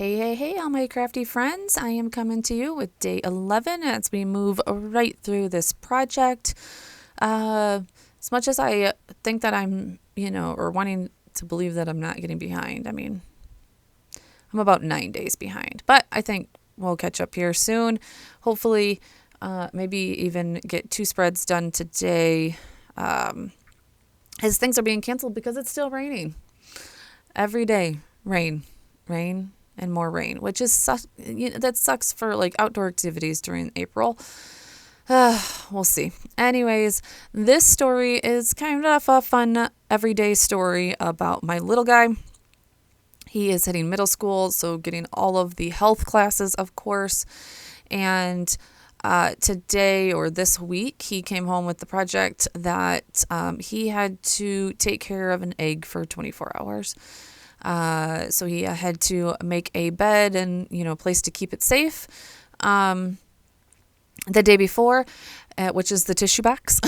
Hey, all my crafty friends. I am coming to you with day 11 as we move right through this project. As much as I think that I'm, or wanting to believe that I'm not getting behind, I'm about 9 days behind, but I think we'll catch up here soon. Hopefully, maybe even get 2 spreads done today, as things are being canceled because it's still raining. Every day, rain, and more rain, which is that sucks for like outdoor activities during April. We'll see. Anyways, this story is kind of a fun everyday story about my little guy. He is hitting middle school, so getting all of the health classes, of course. And today or this week, he came home with the project that he had to take care of an egg for 24 hours. So he had to make a bed and, place to keep it safe. The day before, which is the tissue box,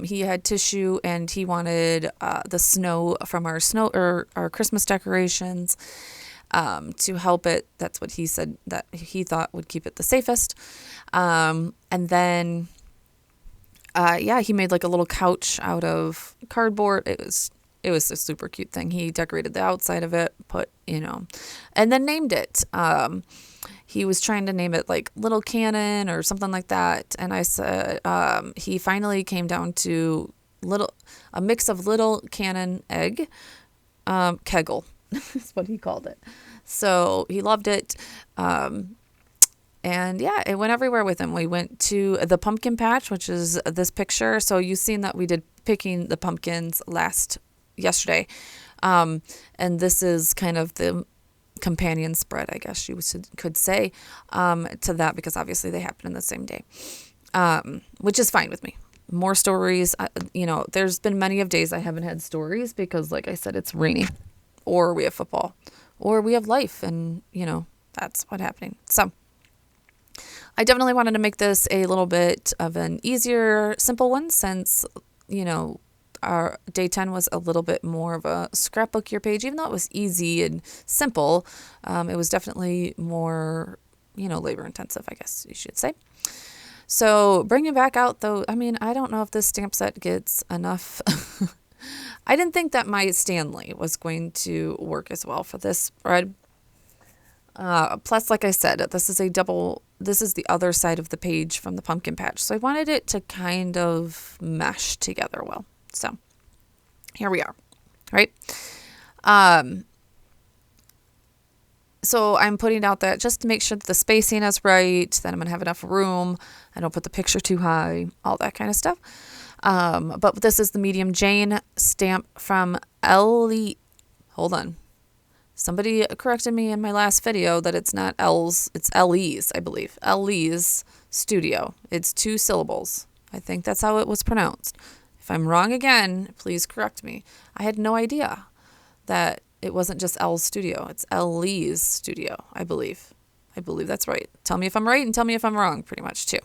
he had tissue and he wanted the snow from our our Christmas decorations to help it. That's what he said that he thought would keep it the safest. And then, he made like a little couch out of cardboard. It was a super cute thing. He decorated the outside of it, and then named it. He was trying to name it like Little Cannon or something like that. And I said, he finally came down to a mix of Little Cannon egg, kegel is what he called it. So he loved it. And it went everywhere with him. We went to the pumpkin patch, which is this picture. So you've seen that we did picking the pumpkins yesterday. And this is kind of the companion spread, I guess you could say, to that, because obviously they happen in the same day, which is fine with me. More stories. There's been many of days I haven't had stories because, like I said, it's rainy, or we have football, or we have life, and that's what's happening. So I definitely wanted to make this a little bit of an easier, simple one, since our day 10 was a little bit more of a scrapbookier page. Even though it was easy and simple, it was definitely more, labor intensive, I guess you should say. So bringing back out, though, I don't know if this stamp set gets enough. I didn't think that my Stanley was going to work as well for this spread. Plus, like I said, this is the other side of the page from the pumpkin patch. So I wanted it to kind of mesh together well. So here we are, right? So I'm putting out that just to make sure that the spacing is right, that I'm going to have enough room. I don't put the picture too high, all that kind of stuff. But this is the medium Jane stamp from Ellie. Hold on. Somebody corrected me in my last video that it's not L's, it's Lee's, I believe. Lee's Studio. It's 2 syllables. I think that's how it was pronounced. If I'm wrong again, please correct me. I had no idea that it wasn't just L's Studio. It's Lee's Studio, I believe. I believe that's right. Tell me if I'm right and tell me if I'm wrong, pretty much, too.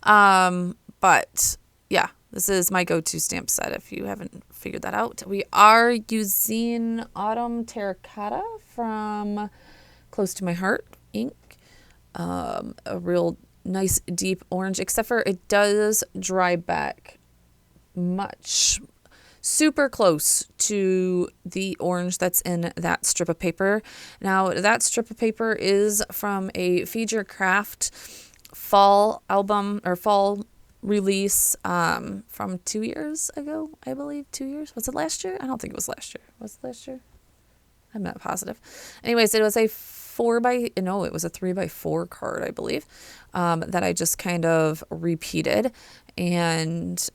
But, yeah, this is my go-to stamp set if you haven't figured that out. We are using Autumn Terracotta from Close to My Heart ink. A real nice deep orange, except for it does dry back much super close to the orange that's in that strip of paper. Now, that strip of paper is from a Feed Your Craft fall album or fall release from 2 years ago, I believe. 2 years? Was it last year? I don't think it was last year. Was it last year? I'm not positive. Anyways, it was a 3x4 card, I believe, that I just kind of repeated and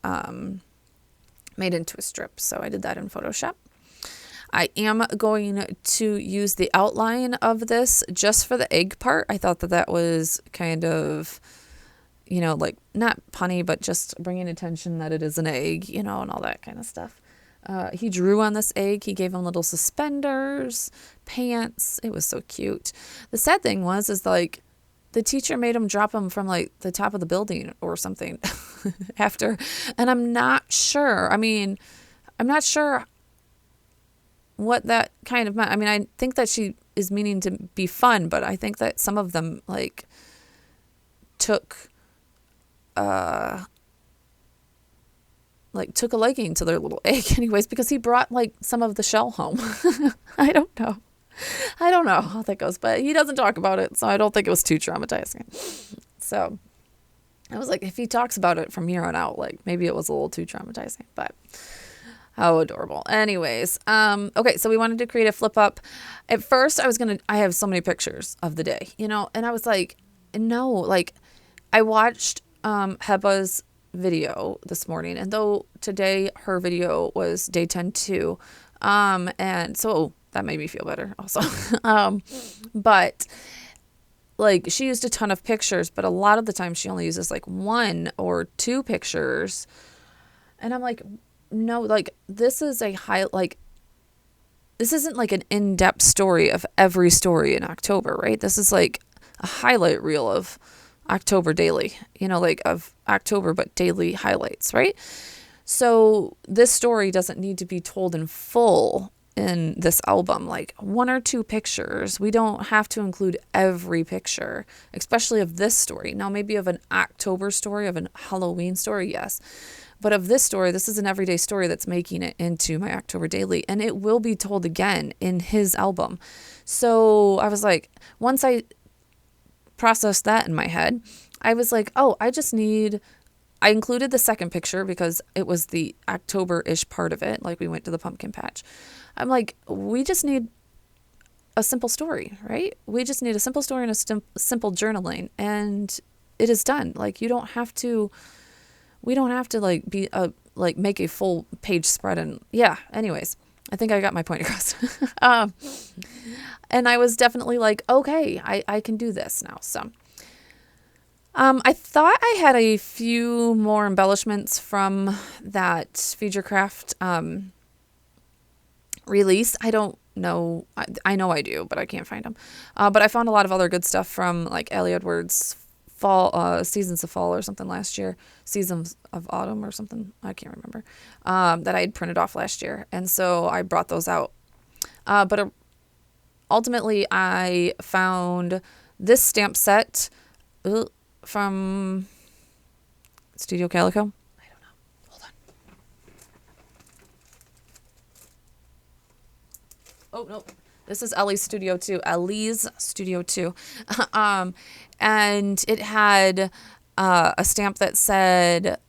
made into a strip. So I did that in Photoshop. I am going to use the outline of this just for the egg part. I thought that was kind of, like not punny, but just bringing attention that it is an egg, and all that kind of stuff. He drew on this egg. He gave him little suspenders, pants. It was so cute. The sad thing is like the teacher made him drop him from like the top of the building or something after. And I'm not sure. I'm not sure what that kind of meant. I think that she is meaning to be fun, but I think that some of them like took took a liking to their little egg anyways, because he brought like some of the shell home. I don't know. I don't know how that goes, but he doesn't talk about it, so I don't think it was too traumatizing. So I was like, if he talks about it from here on out, like maybe it was a little too traumatizing, but how adorable. Anyways, okay, so we wanted to create a flip up. At first I have so many pictures of the day, you know, and I was like, no, like I watched Heba's video this morning, and though today her video was day 10 too, and so that made me feel better also. But like she used a ton of pictures, but a lot of the time she only uses like 1 or 2 pictures, and I'm like, no, like this is this isn't like an in-depth story of every story in October, right? This is like a highlight reel of October daily, you know, like of October, but daily highlights, right? So this story doesn't need to be told in full in this album, like 1 or 2 pictures. We don't have to include every picture, especially of this story. Now, maybe of an October story, of a Halloween story, yes. But of this story, this is an everyday story that's making it into my October daily, and it will be told again in his album. So I was like, once I processed that in my head, I was like, oh, I included the second picture because it was the October-ish part of it. Like we went to the pumpkin patch. I'm like, we just need a simple story, right? We just need a simple story and a simple journaling, and it is done. Like we don't have to like make a full page spread. And yeah, anyways, I think I got my point across. And I was definitely like, okay, I can do this now. So I thought I had a few more embellishments from that FeatureCraft release. I don't know. I know I do, but I can't find them. But I found a lot of other good stuff from like Ellie Edwards' fall, Seasons of Fall or something last year, Seasons of Autumn or something. I can't remember. That I had printed off last year. And so I brought those out. But ultimately, I found this stamp set from Studio Calico. I don't know. Hold on. Oh, no. This is Ellie's Studio 2. Ellie's Studio 2. And it had a stamp that said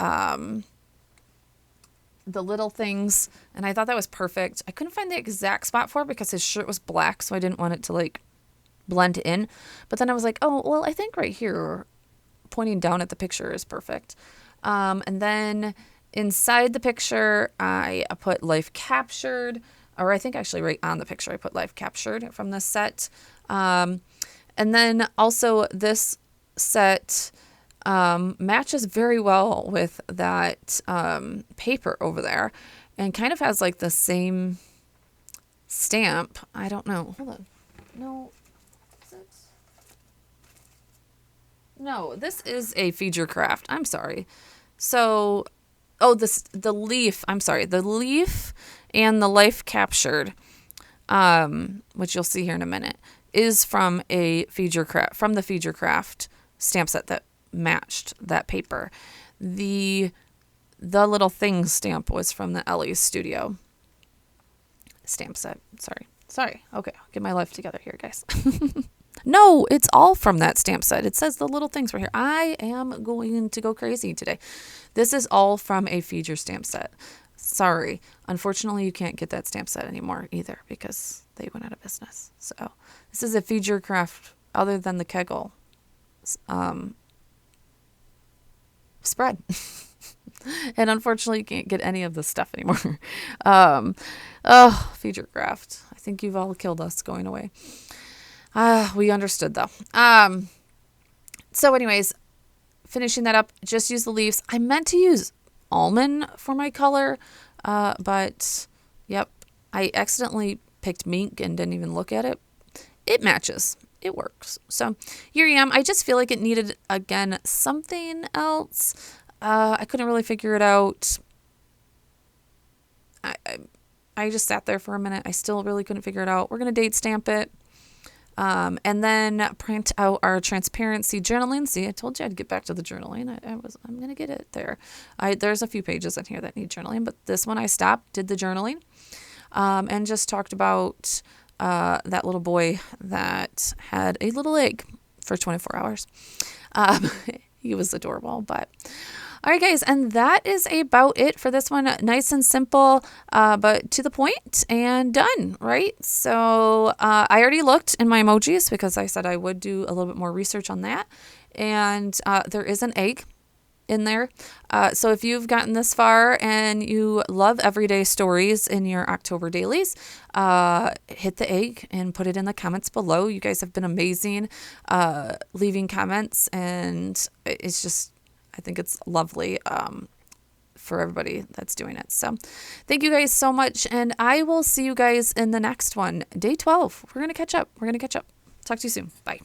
the little things, and I thought that was perfect. I couldn't find the exact spot for it because his shirt was black, so I didn't want it to like blend in. But then I was like, oh, well, I think right here, pointing down at the picture is perfect. And then inside the picture, I put Life Captured, or I think actually right on the picture, I put Life Captured from this set. And then also this set matches very well with that paper over there, and kind of has like the same stamp. I don't know. Hold on. No. Is it? No, this is a FeatureCraft. I'm sorry. So, the leaf. I'm sorry. The leaf and the Life Captured, which you'll see here in a minute, is from the FeatureCraft stamp set that matched that paper. The little things stamp was from the Ellie's Studio stamp set. Sorry. Okay, I'll get my life together here, guys. No, it's all from that stamp set. It says the little things right here. I am going to go crazy today. This is all from a feature stamp set. Sorry. Unfortunately, you can't get that stamp set anymore either because they went out of business. So this is a FeatureCraft other than the Kegel spread. And unfortunately, you can't get any of this stuff anymore. FeatureCraft. I think you've all killed us going away. We understood though. So anyways, finishing that up, just use the leaves. I meant to use almond for my color, but yep, I accidentally picked mink and didn't even look at it. It matches. It works. So here I am. I just feel like it needed, again, something else. I couldn't really figure it out. I just sat there for a minute. I still really couldn't figure it out. We're going to date stamp it. And then print out our transparency journaling. See, I told you I'd get back to the journaling. I'm going to get it there. There's a few pages in here that need journaling, but this one I stopped, did the journaling, and just talked about that little boy that had a little egg for 24 hours. He was adorable, but all right, guys, and that is about it for this one. Nice and simple, but to the point and done, right? So I already looked in my emojis because I said I would do a little bit more research on that. And there is an egg in there. So if you've gotten this far and you love everyday stories in your October dailies, hit the egg and put it in the comments below. You guys have been amazing leaving comments, and it's just, I think it's lovely for everybody that's doing it. So thank you guys so much, and I will see you guys in the next one. Day 12. We're going to catch up. Talk to you soon. Bye.